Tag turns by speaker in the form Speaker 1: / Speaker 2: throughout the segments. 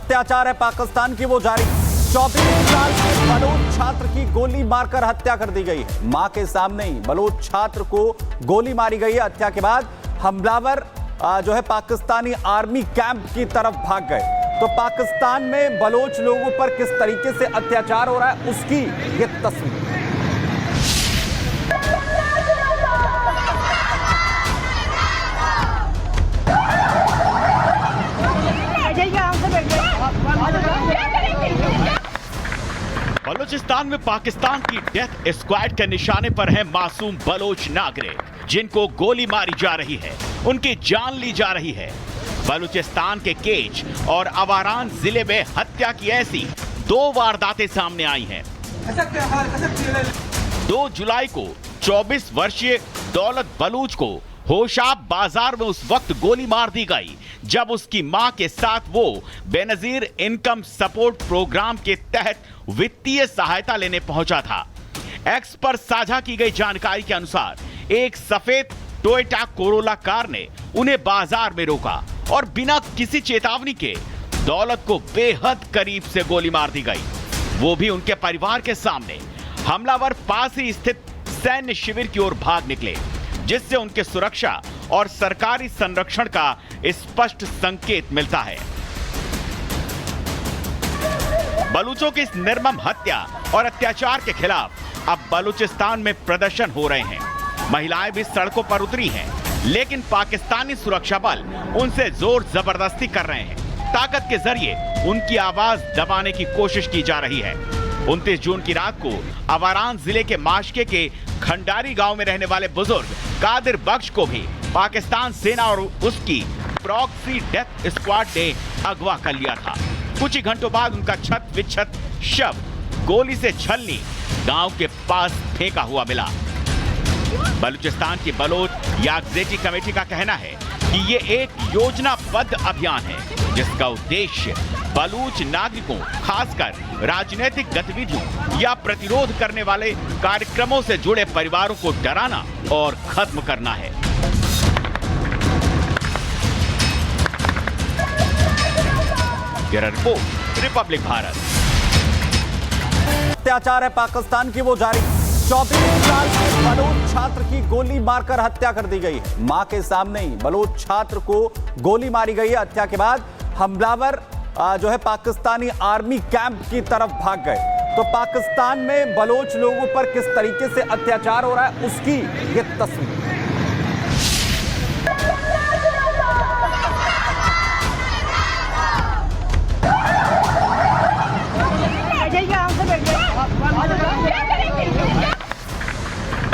Speaker 1: अत्याचार है पाकिस्तान की वो जारी। 24 साल के बलोच छात्र की गोली मारकर हत्या कर दी गई है। मां के सामने ही बलोच छात्र को गोली मारी गई है। हत्या के बाद हमलावर जो है पाकिस्तानी आर्मी कैंप की तरफ भाग गए। तो पाकिस्तान में बलोच लोगों पर किस तरीके से अत्याचार हो रहा है उसकी ये तस्वीर।
Speaker 2: बलूचिस्तान में पाकिस्तान की डेथ स्क्वाड के निशाने पर हैं मासूम बलोच नागरिक, जिनको गोली मारी जा रही है, उनकी जान ली जा रही है। बलूचिस्तान के केच और अवारान जिले में हत्या की ऐसी 2 वारदातें सामने आई हैं। 2 जुलाई को 24 वर्षीय दौलत बलूच को होशाब बाजार में उस वक्त गोली मार दी गई जब उसकी मां के साथ वो बेनजीर इनकम सपोर्ट प्रोग्राम के तहत वित्तीय सहायता लेने पहुंचा था। एक्स पर साझा की गई जानकारी के अनुसार एक सफेद टोयोटा कोरोला कार ने उन्हें बाजार में रोका और बिना किसी चेतावनी के दौलत को बेहद करीब से गोली मार दी गई, वो भी उनके परिवार के सामने। हमलावर पास ही स्थित सैन्य शिविर की ओर भाग निकले, जिससे उनके सुरक्षा और सरकारी संरक्षण का स्पष्ट संकेत मिलता है। बलूचों की इस निर्मम हत्या और अत्याचार के खिलाफ अब बलूचिस्तान में प्रदर्शन हो रहे हैं। महिलाएं भी सड़कों पर उतरी हैं, लेकिन पाकिस्तानी सुरक्षा बल उनसे जोर जबरदस्ती कर रहे हैं। ताकत के जरिए उनकी आवाज दबाने की कोशिश की जा रही है। 29 जून की रात को अवारान जिले के माशके के खंडारी गांव में रहने वाले बुजुर्ग कादिर बख्श को भी पाकिस्तान सेना और उसकी प्रॉक्सी डेथ स्क्वाड ने अगवा कर लिया था। कुछ ही घंटों बाद उनका छत विच्छत शव गोली से छलनी गांव के पास फेंका हुआ मिला। बलूचिस्तान की बलोच याकजेटी कमेटी का कहना है कि ये एक योजनाबद्ध अभियान है, जिसका उद्देश्य बलूच नागरिकों, खासकर राजनीतिक गतिविधियों या प्रतिरोध करने वाले कार्यक्रमों से जुड़े परिवारों को डराना और खत्म करना है। Bureau report, Republic Bharat.
Speaker 1: अत्याचार है पाकिस्तान की वो जारी। 24 साल के बलोच छात्र की गोली मारकर हत्या कर दी गई है। मां के सामने ही बलोच छात्र को गोली मारी गई है। हत्या के बाद हमलावर जो है पाकिस्तानी आर्मी कैंप की तरफ भाग गए। तो पाकिस्तान में बलोच लोगों पर किस तरीके से अत्याचार हो रहा है उसकी ये तस्वीर।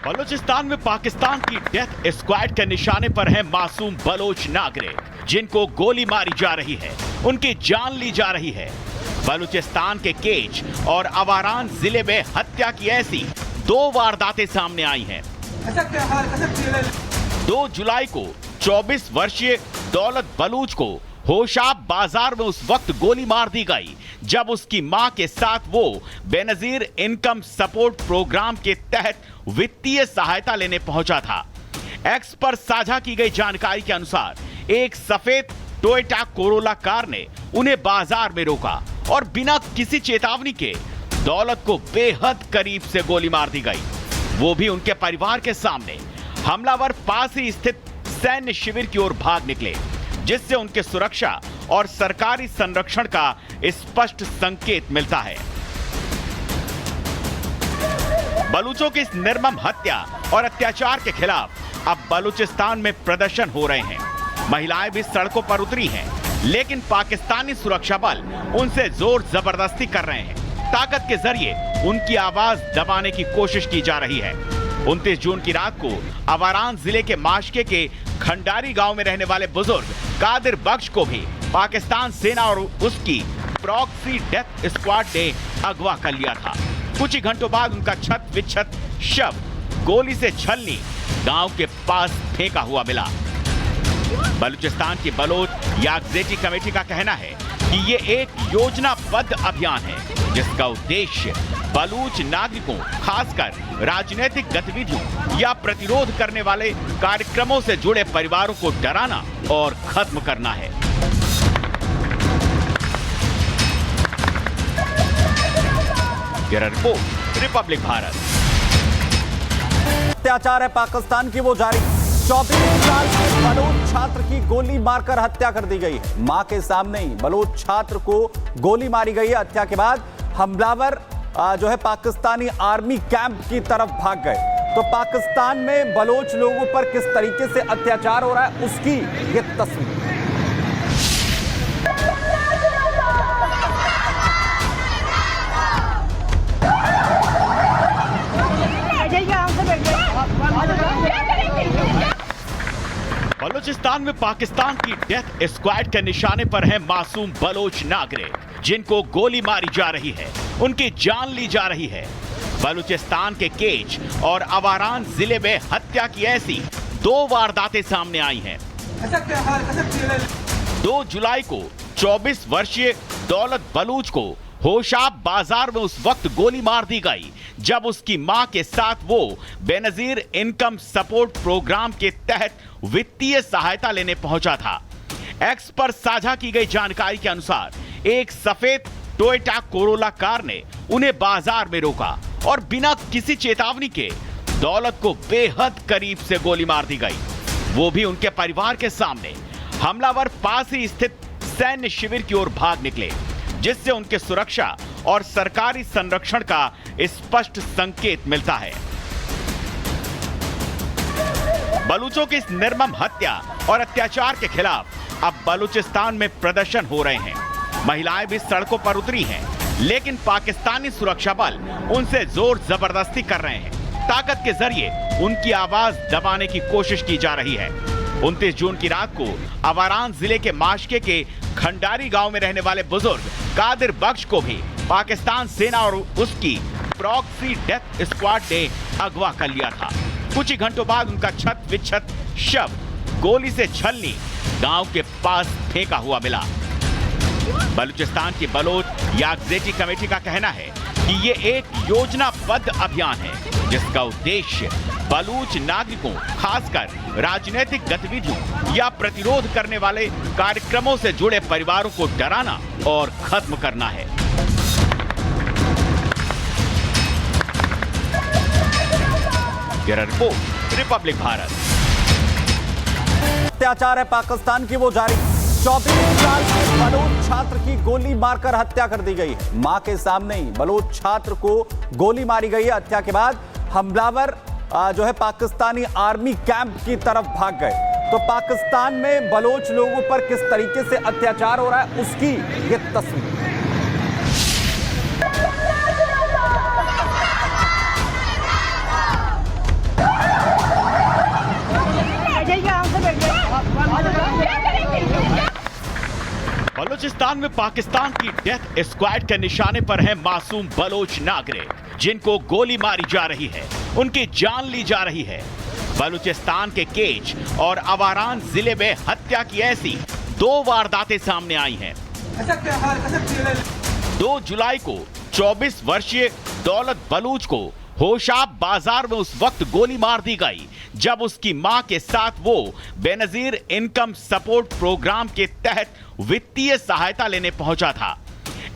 Speaker 2: बलूचिस्तान में पाकिस्तान की डेथ स्क्वाड के निशाने पर हैं मासूम बलोच नागरिक, जिनको गोली मारी जा रही है, उनकी जान ली जा रही है। बलूचिस्तान के केच और अवारान जिले में हत्या की ऐसी 2 वारदातें सामने आई हैं। 2 जुलाई को 24 वर्षीय दौलत बलूच को होशाब बाजार में उस वक्त गोली मार दी गई जब उसकी मां के साथ वो बेनजीर इनकम सपोर्ट प्रोग्राम के तहत वित्तीय सहायता लेने पहुंचा था। एक्स पर साझा की गई जानकारी के अनुसार एक सफेद टोयोटा कोरोला कार ने उन्हें बाजार में रोका और बिना किसी चेतावनी के दौलत को बेहद करीब से गोली मार दी गई, वो भी उनके परिवार के सामने। हमलावर पास ही स्थित सैन्य शिविर की ओर भाग निकले, जिससे उनके सुरक्षा और सरकारी संरक्षण का स्पष्ट संकेत मिलता है। बलूचों की इस निर्मम हत्या और अत्याचार के खिलाफ अब बलूचिस्तान में प्रदर्शन हो रहे हैं। महिलाएं भी सड़कों पर उतरी हैं, लेकिन पाकिस्तानी सुरक्षा बल उनसे जोर जबरदस्ती कर रहे हैं। ताकत के जरिए उनकी आवाज दबाने की कोशिश की जा रही है। 29 जून की रात को अवारान जिले के माशके के खंडारी गांव में रहने वाले बुजुर्ग कादिर बख्श को भी पाकिस्तान सेना और उसकी प्रॉक्सी डेथ स्क्वाड ने अगवा कर लिया था। कुछ ही घंटों बाद उनका छत विच्छत शव गोली से छलनी गांव के पास फेंका हुआ मिला। बलूचिस्तान की बलोच याकजेटी कमेटी का कहना है कि ये एक योजनाबद्ध अभियान है, जिसका उद्देश्य बलूच नागरिकों, खासकर राजनीतिक गतिविधियों या प्रतिरोध करने वाले कार्यक्रमों से जुड़े परिवारों को डराना और खत्म करना है। Bureau report, Republic Bharat.
Speaker 1: अत्याचार है पाकिस्तान की वो जारी। 24 साल के बलूच छात्र की गोली मारकर हत्या कर दी गई है। मां के सामने ही बलूच छात्र को गोली मारी गई है। हत्या के बाद हमलावर जो है पाकिस्तानी आर्मी कैंप की तरफ भाग गए। तो पाकिस्तान में बलोच लोगों पर किस तरीके से अत्याचार हो रहा है उसकी ये तस्वीर।
Speaker 2: बलूचिस्तान में पाकिस्तान की डेथ स्क्वाड के निशाने पर हैं मासूम बलोच नागरिक, जिनको गोली मारी जा रही है, उनकी जान ली जा रही है। बलूचिस्तान के केच और अवारान जिले में हत्या की ऐसी 2 वारदातें सामने आई हैं। 2 जुलाई को 24 वर्षीय दौलत बलूच को होशाब बाजार में उस वक्त गोली मार दी गई जब उसकी मां के साथ वो बेनजीर इनकम सपोर्ट प्रोग्राम के तहत वित्तीय सहायता लेने पहुंचा था। एक्स पर साझा की गई जानकारी के अनुसार एक सफेद टोयोटा कोरोला कार ने उन्हें बाजार में रोका और बिना किसी चेतावनी के दौलत को बेहद करीब से गोली मार दी गई, वो भी उनके परिवार के सामने। हमलावर पास ही स्थित सैन्य शिविर की ओर भाग निकले, जिससे उनके सुरक्षा और सरकारी संरक्षण का स्पष्ट संकेत मिलता है। बलूचों की इस निर्मम हत्या और अत्याचार के खिलाफ अब बलूचिस्तान में प्रदर्शन हो रहे हैं। महिलाएं भी सड़कों पर उतरी हैं, लेकिन पाकिस्तानी सुरक्षा बल उनसे जोर जबरदस्ती कर रहे हैं। ताकत के जरिए उनकी आवाज दबाने की कोशिश की जा रही है। 29 जून की रात को अवारान जिले के माशके के खंडारी गांव में रहने वाले बुजुर्ग कादिर बख्श को भी पाकिस्तान सेना और उसकी प्रॉक्सी डेथ स्क्वाड ने अगवा कर लिया था। कुछ ही घंटों बाद उनका छत विच्छत शव गोली से छलनी गांव के पास फेंका हुआ मिला। बलूचिस्तान की बलोच याकजेटी कमेटी का कहना है कि ये एक योजनाबद्ध अभियान है, जिसका उद्देश्य बलूच नागरिकों, खासकर राजनीतिक गतिविधियों या प्रतिरोध करने वाले कार्यक्रमों से जुड़े परिवारों को डराना और खत्म करना है। Bureau report, Republic Bharat.
Speaker 1: अत्याचार है पाकिस्तान की वो जारी। 24 साल के बलूच छात्र की गोली मारकर हत्या कर दी गई है। मां के सामने ही बलूच छात्र को गोली मारी गई है। हत्या के बाद हमलावर जो है पाकिस्तानी आर्मी कैंप की तरफ भाग गए। तो पाकिस्तान में बलोच लोगों पर किस तरीके से अत्याचार हो रहा है उसकी ये तस्वीर।
Speaker 2: बलूचिस्तान में पाकिस्तान की डेथ स्क्वाड के निशाने पर हैं मासूम बलोच नागरिक, जिनको गोली मारी जा रही है, उनकी जान ली जा रही है। बलूचिस्तान के केच और अवारान जिले में हत्या की ऐसी 2 वारदातें सामने आई हैं। 2 जुलाई को 24 वर्षीय दौलत बलूच को होशाब बाजार में उस वक्त गोली मार दी गई जब उसकी मां के साथ वो बेनजीर इनकम सपोर्ट प्रोग्राम के तहत वित्तीय सहायता लेने पहुंचा था।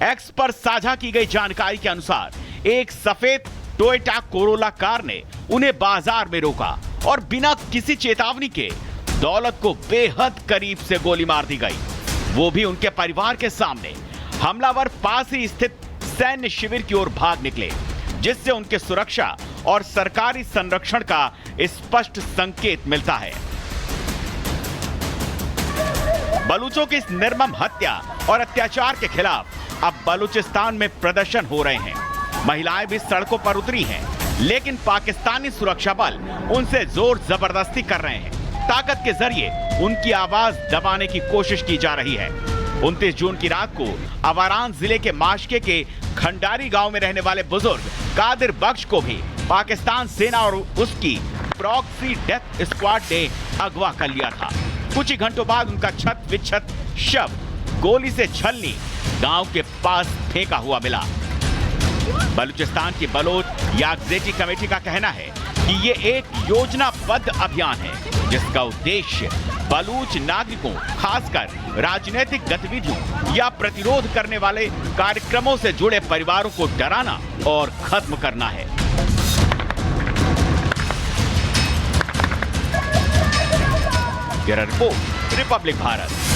Speaker 2: एक्स पर साझा की गई जानकारी के अनुसार एक सफेद टोयोटा कोरोला कार ने उन्हें बाजार में रोका और बिना किसी चेतावनी के दौलत को बेहद करीब से गोली मार दी गई, वो भी उनके परिवार के सामने। हमलावर पास ही स्थित सैन्य शिविर की ओर भाग निकले, जिससे उनके सुरक्षा और सरकारी संरक्षण का स्पष्ट संकेत मिलता है। बलूचों की इस निर्मम हत्या और अत्याचार के खिलाफ अब बलूचिस्तान में प्रदर्शन हो रहे हैं। महिलाएं भी सड़कों पर उतरी हैं, लेकिन पाकिस्तानी सुरक्षा बल उनसे जोर जबरदस्ती कर रहे हैं। ताकत के जरिए उनकी आवाज दबाने की कोशिश की जा रही है। 29 जून की रात को अवारान जिले के माशके के खंडारी गांव में रहने वाले बुजुर्ग कादिर बख्श को भी पाकिस्तान सेना और उसकी प्रॉक्सी डेथ स्क्वाड ने अगवा कर लिया था। कुछ ही घंटों बाद उनका छत विच्छत शव गोली से छलनी गांव के पास फेंका हुआ मिला। बलूचिस्तान की बलोच याकजेटी कमेटी का कहना है कि ये एक योजनाबद्ध अभियान है जिसका उद्देश्य बलूच नागरिकों, खासकर राजनीतिक गतिविधियों या प्रतिरोध करने वाले कार्यक्रमों से जुड़े परिवारों को डराना और खत्म करना है। Bureau report, Republic Bharat.